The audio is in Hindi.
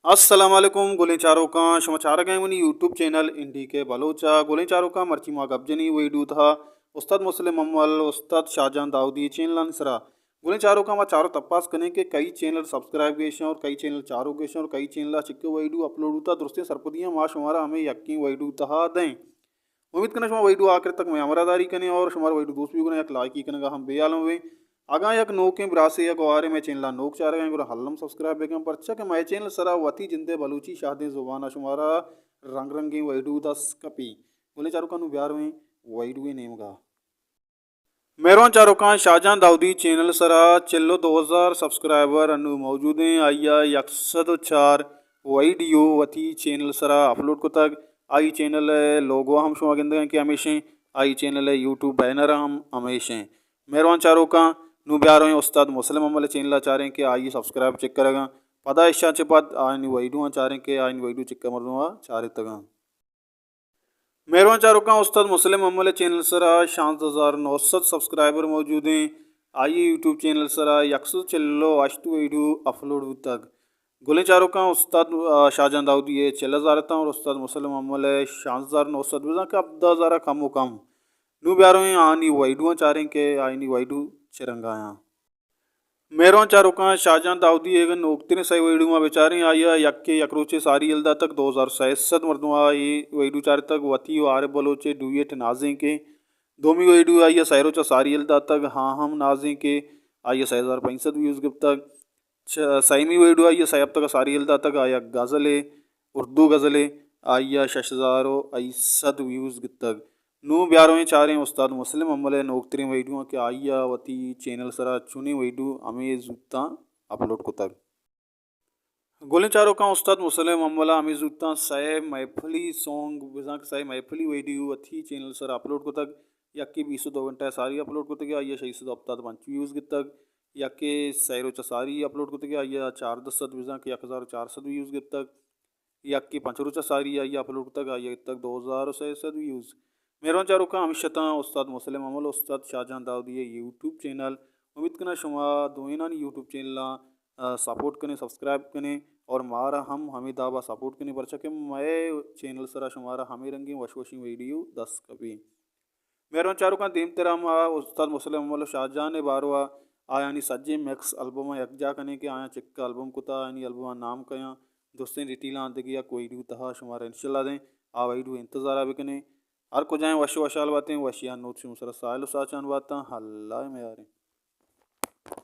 अस्सलाम वालेकुम गोलें चारों का समाचार गए वनी यूट्यूब चैनल इंडी के बलोचा गोलें चारों का मर्ची मा गबजनी वही था उस्ताद मुस्लिम अम्मल उस्ताद शाहजहां दाऊदी चैनल अंसरा गोलें चारों का मा चारों तपास करने के कई चैनल सब्सक्राइब गए और कई चैनल चारों गए और कई चैनल चिक्के वही अपलोड होता दुरुस्ते सरपदियाँ माश हमारा हमें यकीन वही था दें उम्मीद करना शुमा वही आखिर तक मैं हमारादारी कने और शुमार वही दोस्त भी गुना एक लाइक कनेगा हम बेआलम हुए आगा यक नोके ब्रासे यक वारे में चैनल नोक चार गए गुरा हल्लम सब्सक्राइब बेगम पर अच्छा के मैं चैनल सरा वती जिंदे बलूची शादी जुबाना शुमारा रंग रंगी वही दस कपी बोले चारों का नु ब्यार में वही नेम गा मेहरबान चारों का शाहजहां दाऊदी चैनल सरा चिल्लो 2000 सब्सक्राइबर अनु मौजूद हैं आइया यकसद चार वीडियो वती चैनल सरा अपलोड को तक आई चैनल लोगो हम शुमा गिंद कि हमेशा आई चैनल यूट्यूब बैनर हम हमेशा मेहरबान चारों का नु ब्यारो उस्ताद मुस्लिम अमल चैनल चाह रहे हैं कि आइए सब्सक्राइब चेक करेगा पता इच्छा चे बाद आइन वहीडू चाह रहे हैं कि आइन वहीडू चेक मरदूंगा चाह रहे तक मेहरबान चारों का उस्ताद मुस्लिम अमल चैनल सरा 5900 सब्सक्राइबर मौजूद हैं आइए यूट्यूब चैनल सरा यकसु चिल्लो अश्तु वीडियो अपलोड तक गोले चारों का उस्ताद शाहजहां दाऊदी है 6000 और उस्ताद मुस्लिम अमल है 5900 का अब 10,000 कम व कम नू ब्यारो आनी वहीडू चाह रहे हैं कि आनी वहीडू चिरंगाया मेहरबान चारों का शाहजहां दाऊदी एक नोकती सही वहीडू बेचारे आया यक्के यकरोचे सारी यल्दा तक 2067 मरदुआ ये वहीडू चार तक वती आरे बलोचे डुएट नाजे के दोमी वहीडू आइया सैरोचा सारी यल्दा तक हाँ हम नाजे के आइया 6065 व्यूज़ गिप तक सहीमी वहीडू आइया सैब तक सारी यल्दा तक आया गज़ले उर्दू गज़ले आइया 6065 व्यूज़ गिप तक नू ब्यारों चारें उस्ताद मुस्लिम अमल नोकतरी वहीडू के आइया वती चैनल सरा चुनी वहीडू हमें जूता अपलोड को तक गोले चारों का उस्ताद मुस्लिम अमला हमें जूता सै महफली सॉन्ग बिजा सै महफली वहीडू वती चैनल सर अपलोड को तक यक्की 22 घंटा सारी अपलोड को तक आइया 600 हफ्ता 5 व्यूज़ गित तक यक्के सैरो सारी अपलोड को तक आइया 410 बिजा के 1400 व्यूज़ गित तक यक्की 5 सारी आइया अपलोड को तक आइया तक 2000 व्यूज़ मेहरबान चारों का हमेशा उस्ताद मुस्लिम अमल उस्ताद शाहजहां दाऊदी यूट्यूब चैनल उम्मीद करना शुमा दोना यूट्यूब चैनल सपोर्ट करें सब्सक्राइब करें और मारा हम हमें दावा सपोर्ट करें पर के मैं चैनल सरा शुमारा हमें रंगी वशवशी वीडियो 10 कभी मेहरबान चारों का दीम तेरा उस्ताद मुस्लिम अमल शाहजहां ने बारवा आयानी सज्जे मैक्स एल्बम यकजा कने के आया चिक्का एल्बम कुता यानी एल्बम नाम कया दोस्तें रिटीला आंदगी या कोई तहा शुमारा इंशाल्लाह दें आ वही इंतज़ार भी कने हर को जाए वश वशाल बातें वशियान नोट से मुसरा साहिल साचान बातें हल्ला में आ रहे